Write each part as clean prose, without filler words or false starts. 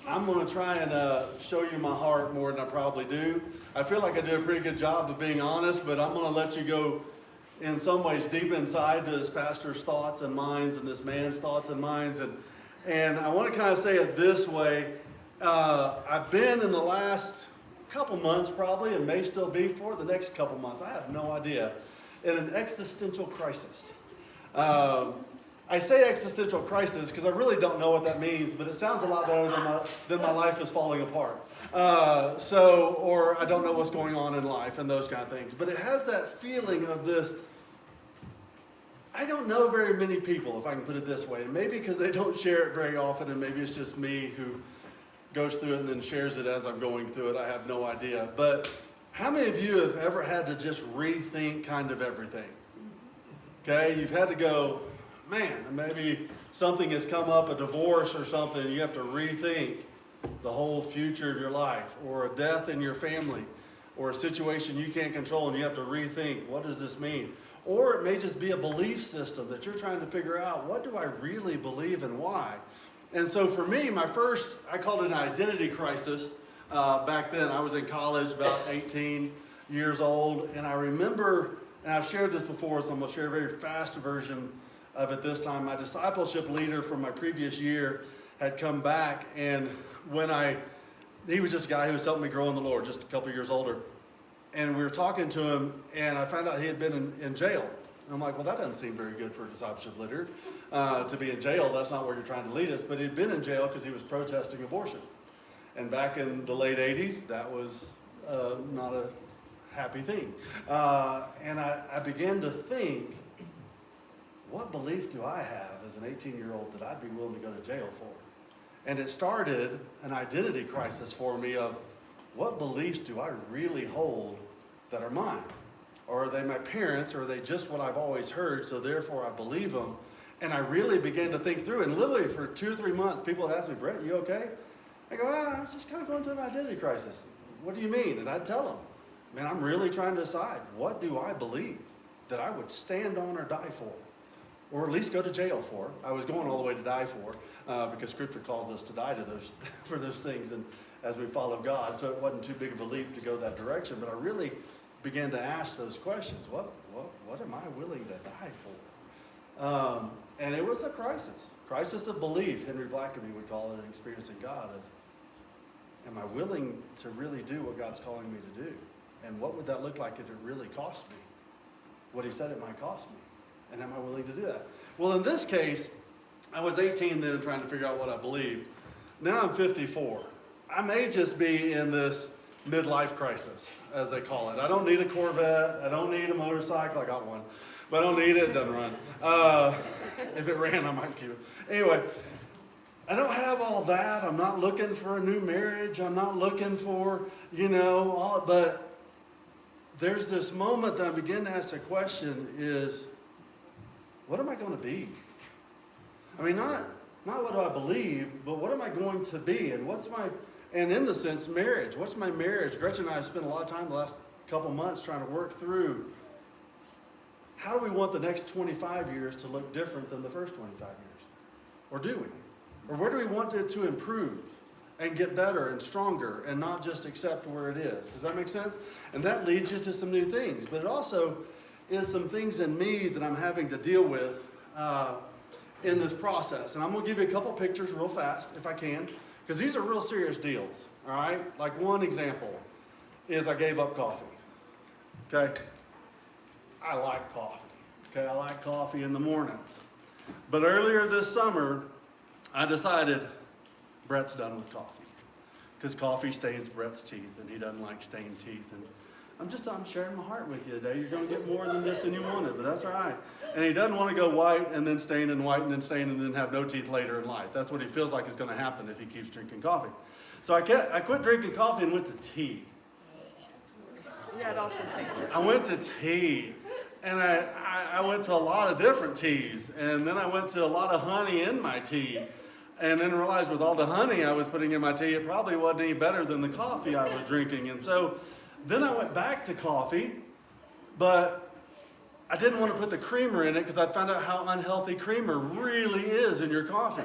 I'm going to try and show you my heart more than I probably do. I feel like I do a pretty good job of being honest, but I'm going to let you go in some ways deep inside to this pastor's thoughts and minds and this man's thoughts and minds. And I want to kind of say it this way. I've been in the last couple months probably, and may still be for the next couple months, I have no idea, in an existential crisis. I say existential crisis because I really don't know what that means, but it sounds a lot better than my life is falling apart. Or I don't know what's going on in life and those kind of things. But it has that feeling of this, I don't know very many people, if I can put it this way. And maybe because they don't share it very often, and maybe it's just me who goes through it and then shares it as I'm going through it. I have no idea. But how many of you have ever had to just rethink kind of everything? Okay, you've had to go, man, maybe something has come up, a divorce or something, you have to rethink the whole future of your life, or a death in your family, or a situation you can't control and you have to rethink, what does this mean? Or it may just be a belief system that you're trying to figure out, what do I really believe and why? And so for me, I called it an identity crisis. Back then, I was in college, about 18 years old, and I remember, and I've shared this before, so I'm going to share a very fast version of it this time. My discipleship leader from my previous year had come back, and he was just a guy who was helping me grow in the Lord, just a couple years older. And we were talking to him, and I found out he had been in jail. And I'm like, well, that doesn't seem very good for a discipleship leader, to be in jail. That's not where you're trying to lead us. But he'd been in jail because he was protesting abortion. And back in the late 80s, that was not a happy thing. And I began to think, what belief do I have as an 18-year-old that I'd be willing to go to jail for? And it started an identity crisis for me of, what beliefs do I really hold that are mine? Or are they my parents, or are they just what I've always heard, so therefore I believe them? And I really began to think through, and literally for 2 or 3 months, people would ask me, Brett, you okay? I go, I was just kind of going through an identity crisis. What do you mean? And I'd tell them, man, I'm really trying to decide, what do I believe that I would stand on or die for? Or at least go to jail for. I was going all the way to die for, because Scripture calls us to die to those for those things, and as we follow God. So it wasn't too big of a leap to go that direction. But I really began to ask those questions. What am I willing to die for? And it was a crisis of belief. Henry Blackaby would call it an experience in God. Of, am I willing to really do what God's calling me to do? And what would that look like if it really cost me what He said it might cost me? And am I willing to do that? Well, in this case, I was 18 then trying to figure out what I believed. Now I'm 54. I may just be in this midlife crisis, as they call it. I don't need a Corvette. I don't need a motorcycle. I got one, but I don't need it. It doesn't run. If it ran, I might keep it. Anyway, I don't have all that. I'm not looking for a new marriage. I'm not looking for, but there's this moment that I begin to ask the question is, what am I going to be? I mean, not what do I believe, but what am I going to be? And in the sense, marriage. What's my marriage? Gretchen and I have spent a lot of time the last couple months trying to work through, how do we want the next 25 years to look different than the first 25 years? Or do we? Or where do we want it to improve and get better and stronger and not just accept where it is? Does that make sense? And that leads you to some new things. But it also is some things in me that I'm having to deal with in this process. And I'm going to give you a couple pictures real fast, if I can, because these are real serious deals, all right? Like one example is I gave up coffee, okay? I like coffee, okay? I like coffee in the mornings. But earlier this summer, I decided Brett's done with coffee because coffee stains Brett's teeth, and he doesn't like stained teeth. And I'm sharing my heart with you today. You're going to get more than this than you wanted, but that's all right. And he doesn't want to go white and then stain and white and then stain and then have no teeth later in life. That's what he feels like is going to happen if he keeps drinking coffee. So I quit drinking coffee and went to tea. Yeah, it also stinks. I went to tea. And I went to a lot of different teas. And then I went to a lot of honey in my tea. And then realized with all the honey I was putting in my tea, it probably wasn't any better than the coffee I was drinking. And so then I went back to coffee, but I didn't want to put the creamer in it because I'd found out how unhealthy creamer really is in your coffee.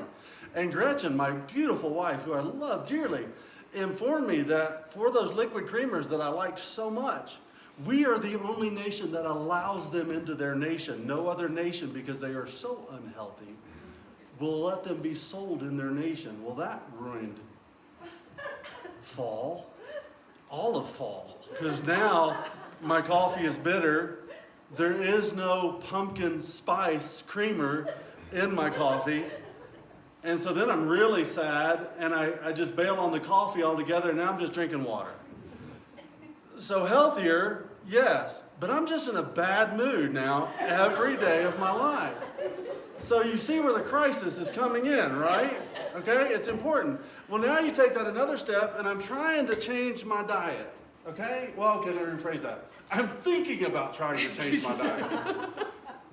And Gretchen, my beautiful wife, who I love dearly, informed me that for those liquid creamers that I like so much, we are the only nation that allows them into their nation. No other nation, because they are so unhealthy, will let them be sold in their nation. Well, that ruined fall, all of fall, because now my coffee is bitter. There is no pumpkin spice creamer in my coffee. And so then I'm really sad, and I just bail on the coffee altogether, and now I'm just drinking water. So healthier, yes, but I'm just in a bad mood now every day of my life. So you see where the crisis is coming in, right? Okay, it's important. Well, now you take that another step, and I'm trying to change my diet. Okay, well, okay, let me rephrase that. I'm thinking about trying to change my diet.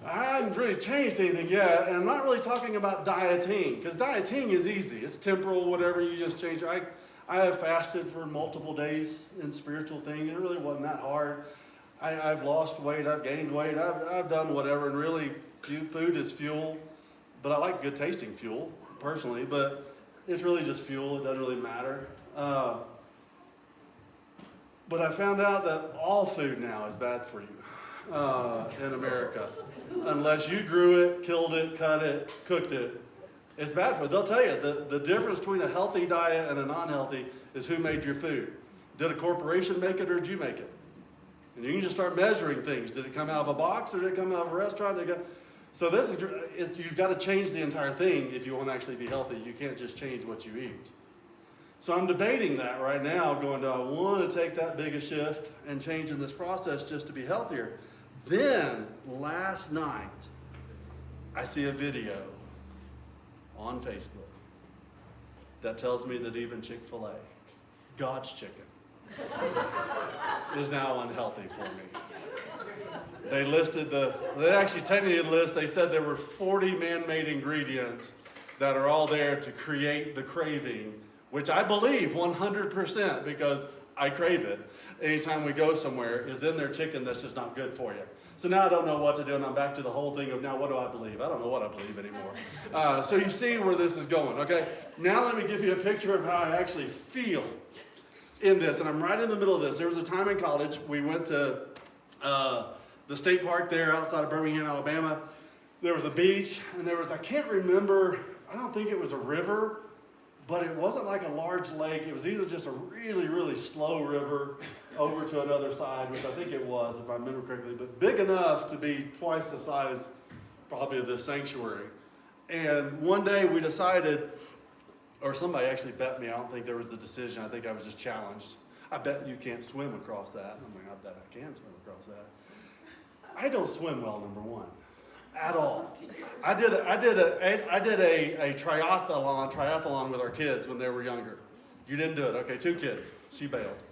I haven't really changed anything yet, and I'm not really talking about dieting, because dieting is easy. It's temporal, whatever, you just change. I have fasted for multiple days in spiritual thing. It really wasn't that hard. I've lost weight, I've gained weight, I've done whatever, and really food is fuel. But I like good tasting fuel, personally, but it's really just fuel. It doesn't really matter. But I found out that all food now is bad for you in America. Unless you grew it, killed it, cut it, cooked it, it's bad for you. They'll tell you the difference between a healthy diet and a non-healthy is who made your food. Did a corporation make it or did you make it? And you can just start measuring things. Did it come out of a box or did it come out of a restaurant? So you've got to change the entire thing if you want to actually be healthy. You can't just change what you eat. So I'm debating that right now, going, do I want to take that big a shift and change in this process just to be healthier? Then, last night, I see a video on Facebook that tells me that even Chick-fil-A, God's chicken, is now unhealthy for me. They actually technically list, they said there were 40 man-made ingredients that are all there to create the craving, which I believe 100% because I crave it. Anytime we go somewhere, is in their chicken that's just not good for you. So now I don't know what to do, and I'm back to the whole thing of now what do I believe? I don't know what I believe anymore. So you see where this is going, okay? Now let me give you a picture of how I actually feel in this, and I'm right in the middle of this. There was a time in college, we went to the state park there outside of Birmingham, Alabama. There was a beach, and there was, I can't remember, I don't think it was a river, but it wasn't like a large lake. It was either just a really, really slow river over to another side, which I think it was, if I remember correctly, but big enough to be twice the size probably of this sanctuary. And one day we decided, or somebody actually bet me, I don't think there was a decision, I think I was just challenged. I bet you can't swim across that. I'm like, I bet I can swim across that. I don't swim well, number one. At all. I did a triathlon with our kids when they were younger. You didn't do it. Okay, 2 kids. She bailed.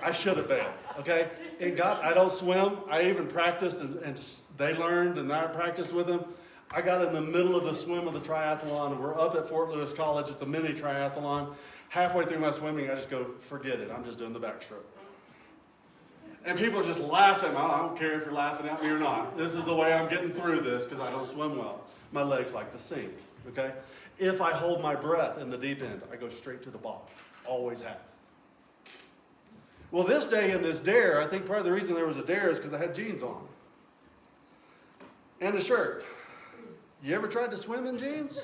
I should have bailed. Okay? I don't swim. I even practiced and they learned and I practiced with them. I got in the middle of the swim of the triathlon and we're up at Fort Lewis College. It's a mini triathlon. Halfway through my swimming, I just go, forget it. I'm just doing the backstroke. And people are just laughing. Oh, I don't care if you're laughing at me or not. This is the way I'm getting through this because I don't swim well. My legs like to sink, okay? If I hold my breath in the deep end, I go straight to the bottom. Always have. Well, this day in this dare, I think part of the reason there was a dare is because I had jeans on. And a shirt. You ever tried to swim in jeans?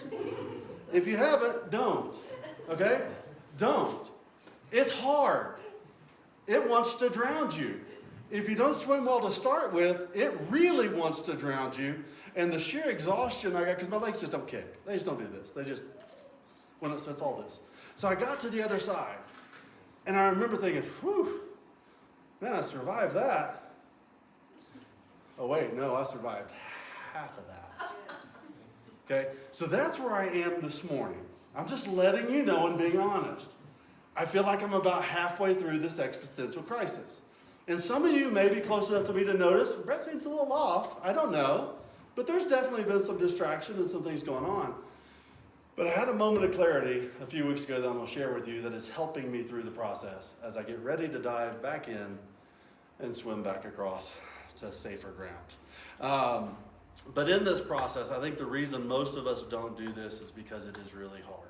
If you haven't, don't. Okay? Don't. It's hard. It wants to drown you. If you don't swim well to start with, it really wants to drown you. And the sheer exhaustion I got, because my legs just don't kick. They just don't do this. They just, it's all this. So I got to the other side. And I remember thinking, whew, man, I survived that. Oh, wait, no, I survived half of that. Okay? So that's where I am this morning. I'm just letting you know and being honest. I feel like I'm about halfway through this existential crisis. And some of you may be close enough to me to notice, Brett seems a little off. I don't know. But there's definitely been some distraction and some things going on. But I had a moment of clarity a few weeks ago that I'm going to share with you that is helping me through the process as I get ready to dive back in and swim back across to safer ground. But in this process, I think the reason most of us don't do this is because it is really hard.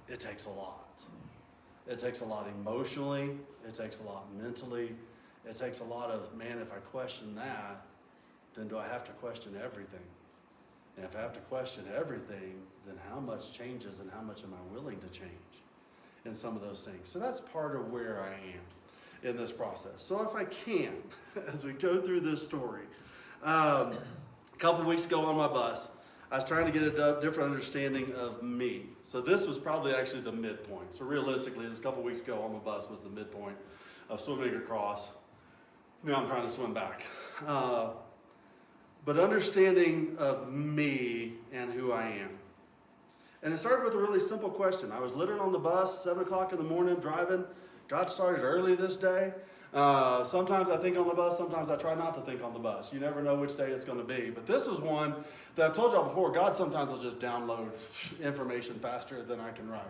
It takes a lot. It takes a lot emotionally. It takes a lot mentally. It takes a lot of, man, if I question that, then do I have to question everything? And if I have to question everything, then how much changes and how much am I willing to change in some of those things? So that's part of where I am in this process. So if I can, as we go through this story, a couple weeks ago on my bus, I was trying to get a different understanding of me. So this was probably actually the midpoint. So realistically, this a couple weeks ago on my bus was the midpoint of swimming across. Now I'm trying to swim back. But understanding of me and who I am. And it started with a really simple question. I was literally on the bus, 7 o'clock in the morning, driving. God started early this day. Sometimes I think on the bus, sometimes I try not to think on the bus. You never know which day it's going to be. But this was one that I've told y'all before, God sometimes will just download information faster than I can write.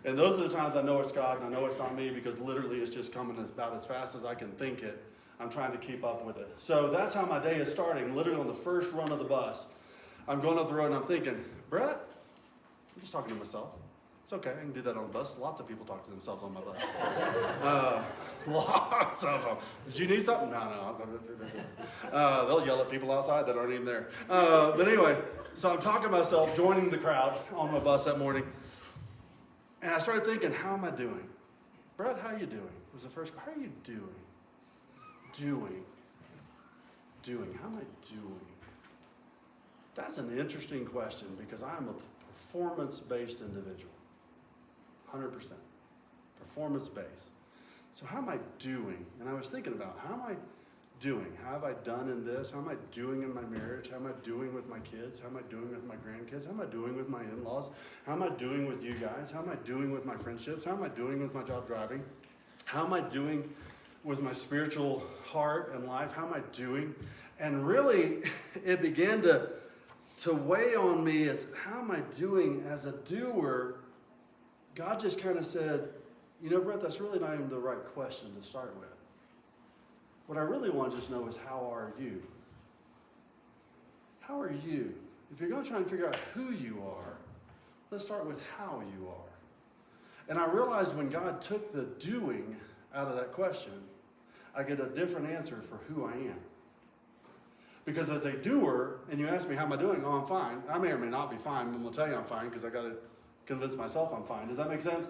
And those are the times I know it's God and I know it's not me, because literally it's just coming about as fast as I can think it. I'm trying to keep up with it. So that's how my day is starting, literally on the first run of the bus. I'm going up the road and I'm thinking, Brett, I'm just talking to myself. It's okay, I can do that on the bus. Lots of people talk to themselves on my bus. Lots of them. Did you need something? No. They'll yell at people outside that aren't even there. But anyway, so I'm talking to myself, joining the crowd on my bus that morning. And I started thinking, how am I doing? Brett, how are you doing? Was the first, how are you doing? Doing. How am I doing? That's an interesting question, because I'm a performance-based individual. 100%. Performance-based. So how am I doing? And I was thinking about, how am I doing? How have I done in this? How am I doing in my marriage? How am I doing with my kids? How am I doing with my grandkids? How am I doing with my in-laws? How am I doing with you guys? How am I doing with my friendships? How am I doing with my job driving? How am I doing with my spiritual heart and life? How am I doing? And really, it began to weigh on me as, how am I doing as a doer? God just kind of said, you know, Brett, that's really not even the right question to start with. What I really want to just know is, how are you? How are you? If you're going to try and figure out who you are, let's start with how you are. And I realized when God took the doing out of that question, I get a different answer for who I am. Because as a doer, and you ask me, how am I doing? Oh, I'm fine. I may or may not be fine. I'm going to tell you I'm fine because I got to convince myself I'm fine. Does that make sense?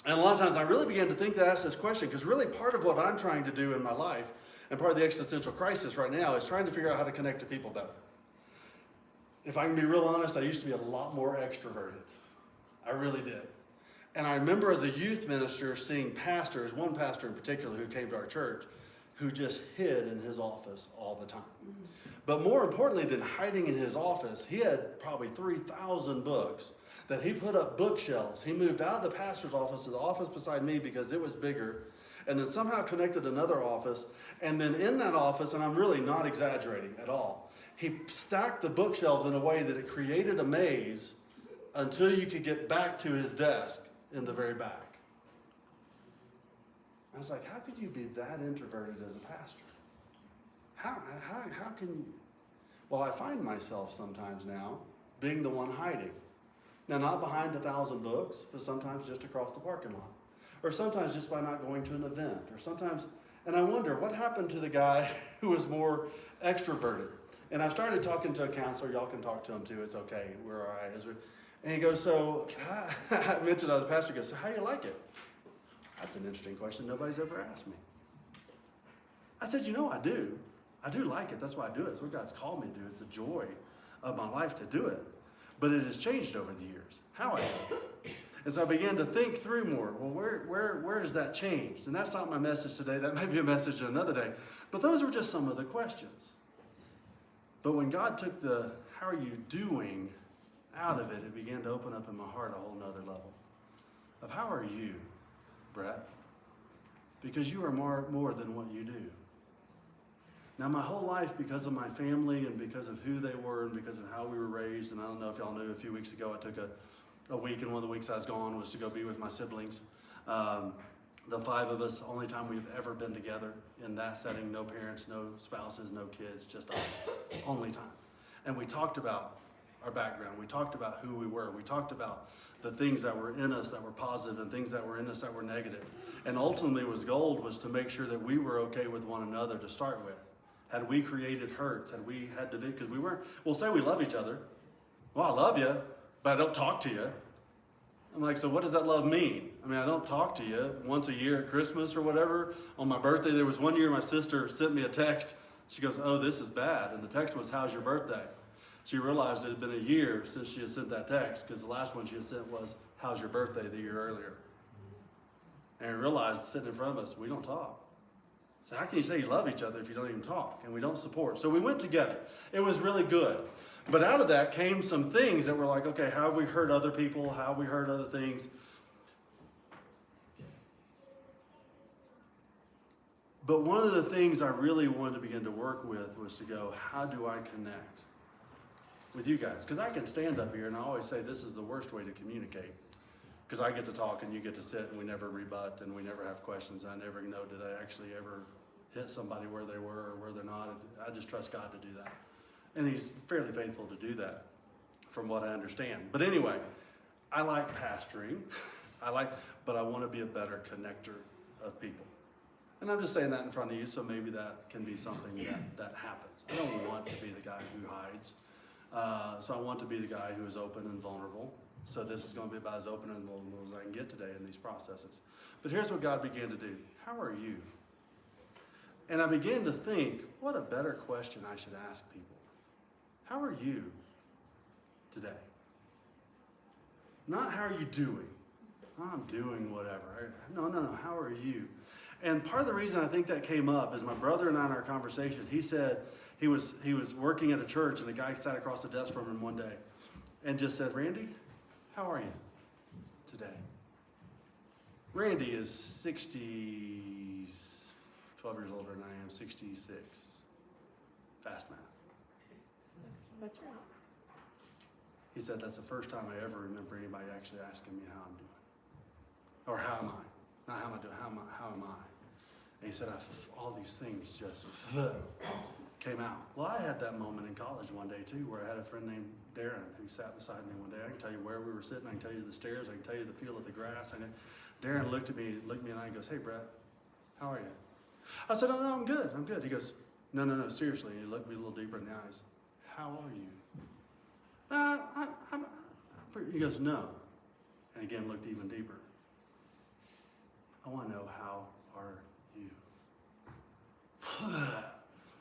And a lot of times I really began to think to ask this question, because really part of what I'm trying to do in my life, and part of the existential crisis right now, is trying to figure out how to connect to people better. If I can be real honest, I used to be a lot more extroverted. I really did. And I remember as a youth minister seeing pastors, one pastor in particular who came to our church, who just hid in his office all the time. But more importantly than hiding in his office, he had probably 3,000 books that he put up bookshelves. He moved out of the pastor's office to the office beside me because it was bigger, and then somehow connected another office. And then in that office, and I'm really not exaggerating at all, he stacked the bookshelves in a way that it created a maze until you could get back to his desk in the very back. I was like, how could you be that introverted as a pastor? How can you? Well, I find myself sometimes now being the one hiding. Now, not behind 1,000 books, but sometimes just across the parking lot. Or sometimes just by not going to an event. Or sometimes, and I wonder, what happened to the guy who was more extroverted? And I've started talking to a counselor. Y'all can talk to him too. It's okay. We're all right. And he goes, so, I mentioned the pastor goes, so how you like it? That's an interesting question. Nobody's ever asked me. I said, you know, I do. I do like it. That's why I do it. It's what God's called me to do. It's the joy of my life to do it. But it has changed over the years, how I do it. And so I began to think through more. Well, where has that changed? And that's not my message today. That may be a message another day. But those were just some of the questions. But when God took the how are you doing out of it, it began to open up in my heart a whole nother level of how are you, Brett? Because you are more than what you do. Now, my whole life, because of my family and because of who they were and because of how we were raised, and I don't know if y'all knew, a few weeks ago I took a week, and one of the weeks I was gone was to go be with my siblings. The 5 of us, only time we've ever been together in that setting, no parents, no spouses, no kids, just us, only time. And we talked about our background. We talked about who we were. We talked about the things that were in us that were positive and things that were in us that were negative. And ultimately, goal was to make sure that we were okay with one another to start with. Had we created hurts, had we had division, because we weren't, we'll say we love each other. Well, I love you, but I don't talk to you. I'm like, so what does that love mean? I mean, I don't talk to you once a year at Christmas or whatever. On my birthday, there was one year my sister sent me a text. She goes, oh, this is bad. And the text was, how's your birthday? She realized it had been a year since she had sent that text, because the last one she had sent was, how's your birthday, the year earlier? And I realized, sitting in front of us, we don't talk. So how can you say you love each other if you don't even talk and we don't support? So we went together. It was really good. But out of that came some things that were like, okay, how have we hurt other people? How have we hurt other things? But one of the things I really wanted to begin to work with was to go, how do I connect with you guys? Because I can stand up here and I always say this is the worst way to communicate. Because I get to talk and you get to sit and we never rebut and we never have questions. I never know did I actually ever hit somebody where they were or where they're not. I just trust God to do that. And he's fairly faithful to do that from what I understand. But anyway, I like pastoring. But I want to be a better connector of people. And I'm just saying that in front of you, so maybe that can be something that happens. I don't want to be the guy who hides. So I want to be the guy who is open and vulnerable. So this is going to be about as open and vulnerable as I can get today in these processes. But here's what God began to do. How are you? And I began to think, what a better question I should ask people. How are you today? Not how are you doing? Oh, I'm doing whatever. No. How are you? And part of the reason I think that came up is my brother and I in our conversation, he said he was working at a church and a guy sat across the desk from him one day and just said, Randy, how are you today? Randy is 12 years older than I am, 66. Fast math. That's right. He said, that's the first time I ever remember anybody actually asking me how I'm doing. Or how am I? Not how am I doing, how am I? And he said, all these things just came out. Well, I had that moment in college one day too, where I had a friend named Darren who sat beside me one day. I can tell you where we were sitting. I can tell you the stairs. I can tell you the feel of the grass. And Darren looked at me in the eye and goes, hey, Brett, how are you? I said, oh, no, I'm good. He goes, no, seriously. And he looked me a little deeper in the eyes. How are you? He goes, no. And again, looked even deeper. I want to know, how are you?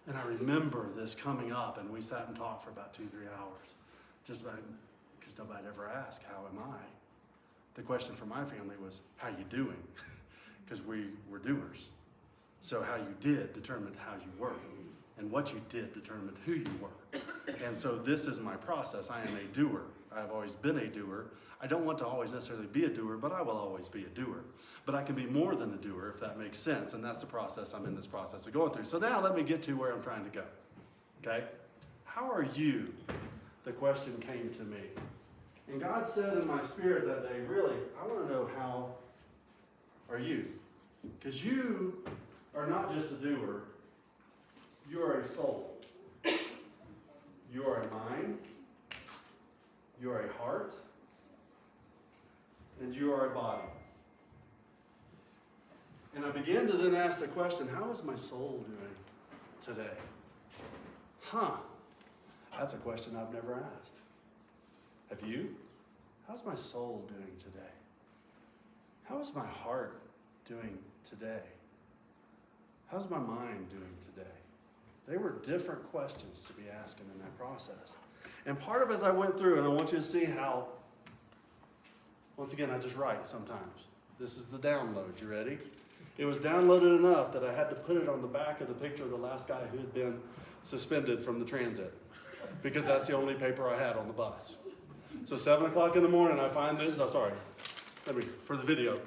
And I remember this coming up, and we sat and talked for about 2-3 hours, just about, because nobody ever asked, how am I? The question for my family was, how you doing? Because we were doers. So how you did determined how you were, and what you did determined who you were. And so this is my process. I am a doer. I've always been a doer. I don't want to always necessarily be a doer, but I will always be a doer. But I can be more than a doer, if that makes sense. And that's the process I'm in this process of going through. So now let me get to where I'm trying to go. Okay? How are you? The question came to me. And God said in my spirit that day, really, I want to know, how are you? Because you are not just a doer. You are a soul. You are a mind. You are a heart. And you are a body. And I began to then ask the question, how is my soul doing today? That's a question I've never asked. Have you? How's my soul doing today? How is my heart doing today? How's my mind doing today? They were different questions to be asking in that process. And part of it as I went through, and I want you to see how, once again, I just write sometimes. This is the download. You ready? It was downloaded enough that I had to put it on the back of the picture of the last guy who had been suspended from the transit, because that's the only paper I had on the bus. So 7 o'clock in the morning, I find this, for the video.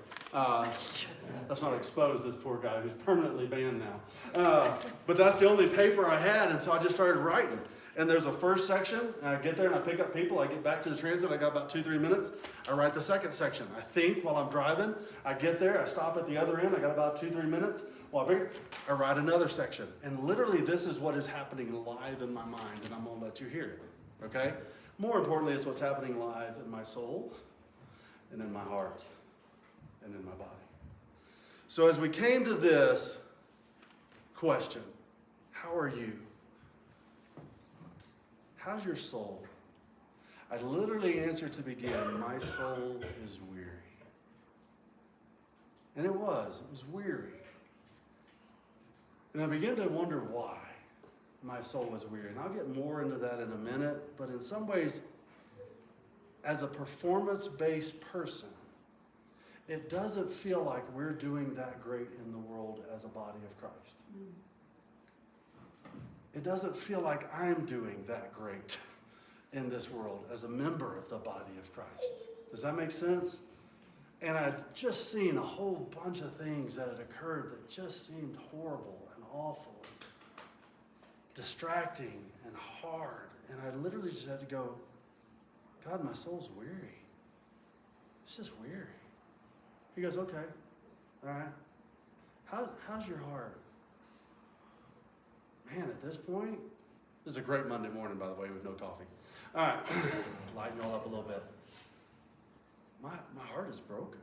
Let's not expose this poor guy who's permanently banned now. But that's the only paper I had, and so I just started writing. And there's a first section, and I get there and I pick up people, I get back to the transit, I got about 2-3 minutes, I write the second section. I think while I'm driving, I get there, I stop at the other end, I got about 2-3 minutes, I write another section. And literally this is what is happening live in my mind, and I'm gonna let you hear it, okay? More importantly, it's what's happening live in my soul, and in my heart, and in my body. So as we came to this question, how are you? How's your soul? I literally answered to begin, my soul is weary. And it was weary. And I began to wonder why my soul was weary. And I'll get more into that in a minute, but in some ways, as a performance-based person, it doesn't feel like we're doing that great in the world as a body of Christ. It doesn't feel like I'm doing that great in this world as a member of the body of Christ. Does that make sense? And I'd just seen a whole bunch of things that had occurred that just seemed horrible and awful, and distracting and hard. And I literally just had to go, God, my soul's weary. It's just weary. He goes, okay, all right. How's your heart? Man, at this point, this is a great Monday morning, by the way, with no coffee. All right, lighten all up a little bit. My heart is broken.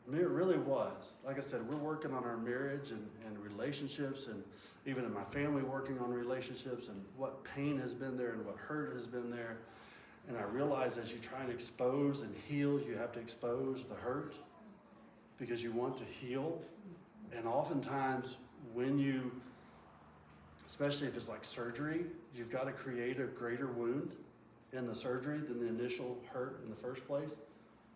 I mean, it really was. Like I said, we're working on our marriage and relationships, and even in my family, working on relationships, and what pain has been there and what hurt has been there. And I realize as you try and expose and heal, you have to expose the hurt because you want to heal. And oftentimes when you, especially if it's like surgery, you've got to create a greater wound in the surgery than the initial hurt in the first place.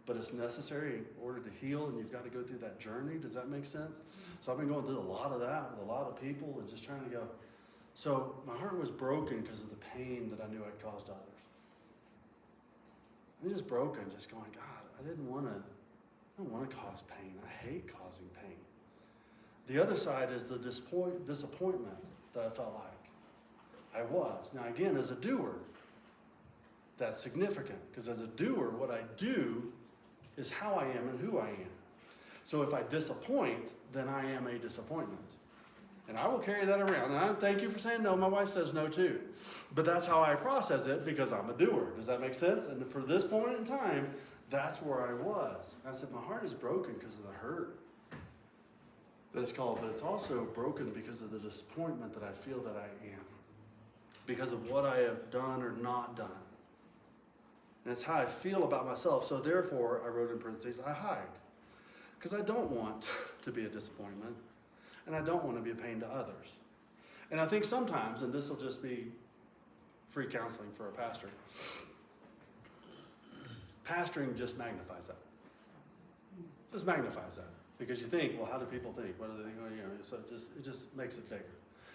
But it's necessary in order to heal, and you've got to go through that journey. Does that make sense? So I've been going through a lot of that with a lot of people and just trying to go. So my heart was broken because of the pain that I knew I'd caused others. I'm just broken, just going, God, I don't want to cause pain. I hate causing pain. The other side is the disappointment that I felt like I was. Now again, as a doer, that's significant, because as a doer, what I do is how I am and who I am. So if I disappoint, then I am a disappointment. And I will carry that around. And I thank you for saying no. My wife says no too. But that's how I process it, because I'm a doer. Does that make sense? And for this point in time, that's where I was. I said, my heart is broken because of the hurt that it's called, but it's also broken because of the disappointment that I feel that I am, because of what I have done or not done. And it's how I feel about myself. So therefore, I wrote in parentheses, I hide. Because I don't want to be a disappointment. And I don't want to be a pain to others. And I think sometimes, and this will just be free counseling for a pastor, pastoring just magnifies that. Just magnifies that. Because you think, well, how do people think? What do they think? Well, so it just makes it bigger.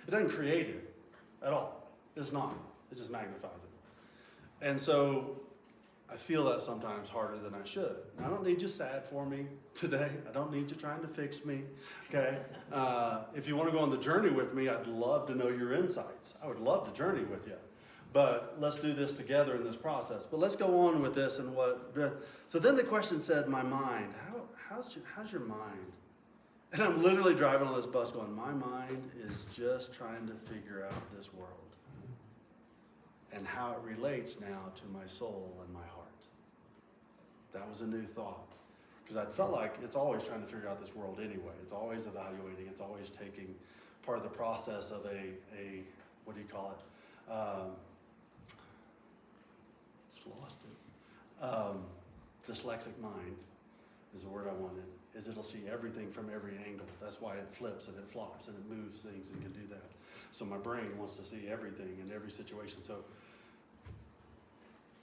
It doesn't create it at all. It's not. It just magnifies it. And so I feel that sometimes harder than I should. Now, I don't need you sad for me today. I don't need you trying to fix me, okay? If you want to go on the journey with me, I'd love to know your insights. I would love to journey with you. But let's do this together in this process. But let's go on with this and what. So then the question said, my mind. How's your mind? And I'm literally driving on this bus going, my mind is just trying to figure out this world and how it relates now to my soul and my heart. That was a new thought. Because I felt like it's always trying to figure out this world anyway. It's always evaluating. It's always taking part of the process of a what do you call it? Just lost it. Dyslexic mind is the word I wanted. Is it'll see everything from every angle. That's why it flips and it flops and it moves things and can do that. So my brain wants to see everything in every situation. So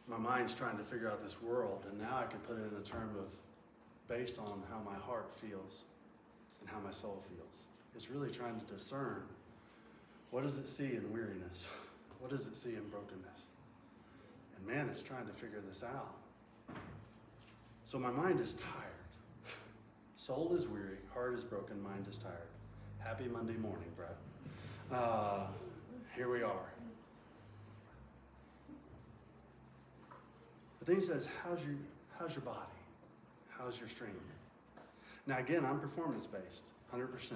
my mind's trying to figure out this world, and now I can put it in a term of based on how my heart feels and how my soul feels. It's really trying to discern, what does it see in weariness? What does it see in brokenness? And man, it's trying to figure this out. So my mind is tired. Soul is weary, heart is broken, mind is tired. Happy Monday morning, Brett. Here we are. But then he says, how's your body? How's your strength? Now again, I'm performance-based, 100%.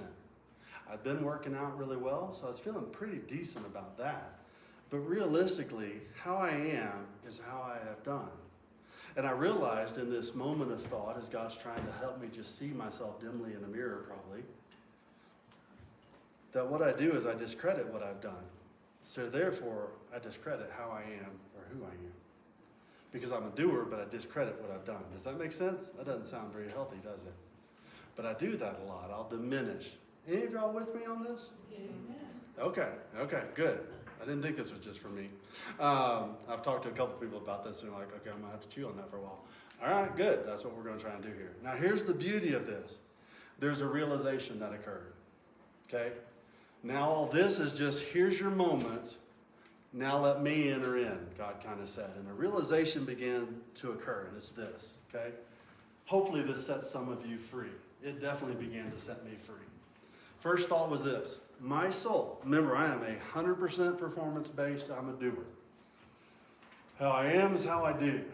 I've been working out really well, so I was feeling pretty decent about that. But realistically, how I am is how I have done. And I realized in this moment of thought, as God's trying to help me just see myself dimly in a mirror probably, that what I do is I discredit what I've done. So therefore, I discredit how I am or who I am. Because I'm a doer, but I discredit what I've done. Does that make sense? That doesn't sound very healthy, does it? But I do that a lot. I'll diminish. Any of y'all with me on this? Okay, good. I didn't think this was just for me. I've talked to a couple people about this and they're like, okay, I'm gonna have to chew on that for a while. All right, good. That's what we're gonna try and do here. Now here's the beauty of this. There's a realization that occurred, okay? Now all this is just, here's your moment. Now let me enter in, God kind of said. And a realization began to occur, and it's this, okay? Hopefully this sets some of you free. It definitely began to set me free. First thought was this: my soul, remember I am 100% performance-based, I'm a doer. How I am is how I do.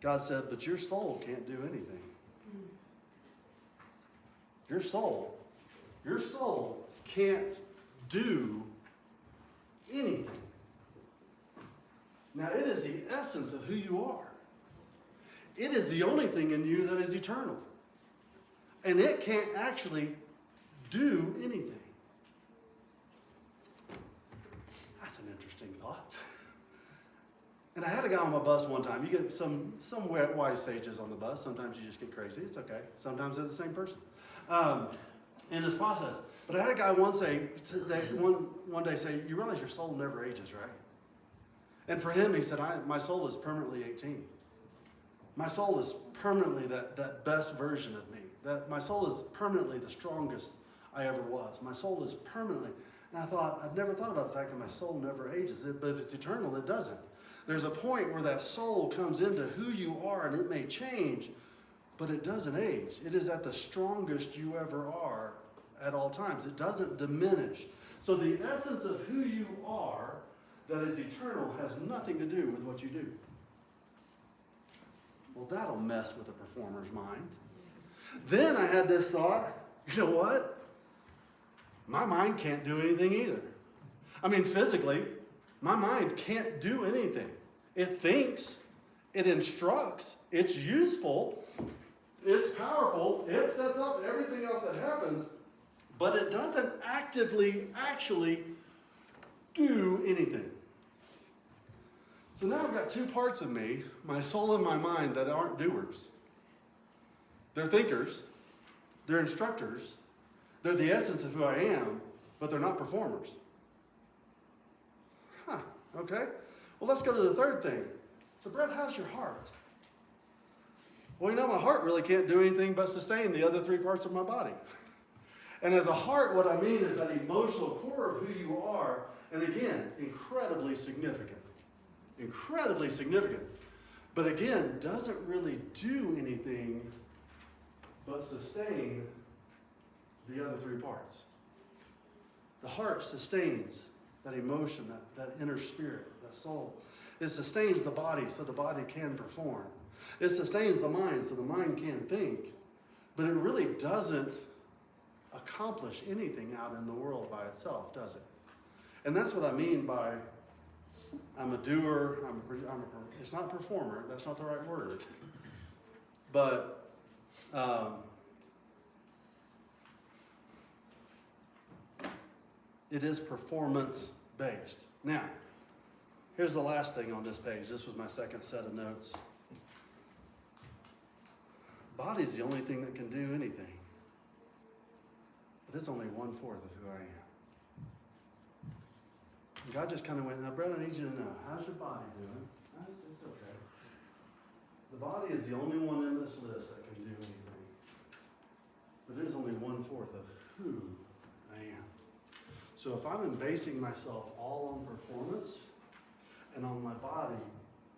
God said, but your soul can't do anything. Your soul can't do anything. Now it is the essence of who you are. It is the only thing in you that is eternal. And it can't actually do anything. That's an interesting thought. And I had a guy on my bus one time. You get some wise sages on the bus. Sometimes you just get crazy. It's okay. Sometimes they're the same person in this process. But I had a guy one day say, you realize your soul never ages, right? And for him, he said, my soul is permanently 18. My soul is permanently that best version of me. That my soul is permanently the strongest I ever was. My soul is permanently. And I thought, I'd never thought about the fact that my soul never ages. But if it's eternal, it doesn't. There's a point where that soul comes into who you are, and it may change, but it doesn't age. It is at the strongest you ever are at all times. It doesn't diminish. So the essence of who you are that is eternal has nothing to do with what you do. Well, that'll mess with a performer's mind. Then I had this thought, you know what? My mind can't do anything either. I mean, physically, my mind can't do anything. It thinks, it instructs, it's useful, it's powerful, it sets up everything else that happens, but it doesn't actively, actually do anything. So now I've got two parts of me, my soul and my mind, that aren't doers. They're thinkers, they're instructors, they're the essence of who I am, but they're not performers. Okay? Well, let's go to the third thing. So, Brett, how's your heart? Well, you know, my heart really can't do anything but sustain the other three parts of my body. And as a heart, what I mean is that emotional core of who you are, and again, incredibly significant. Incredibly significant. But again, doesn't really do anything but sustain the other three parts. The heart sustains that emotion, that inner spirit, that soul. It sustains the body so the body can perform. It sustains the mind so the mind can think. But it really doesn't accomplish anything out in the world by itself, does it? And that's what I mean by I'm a doer, it's not performer, that's not the right word. But it is performance-based. Now, here's the last thing on this page. This was my second set of notes. Body's the only thing that can do anything. But it's only 1/4 of who I am. And God just kind of went, now, Brett, I need you to know, how's your body doing? It's okay. The body is the only one in this list that can do anything. But it is only 1/4 of who I am. So if I'm basing myself all on performance and on my body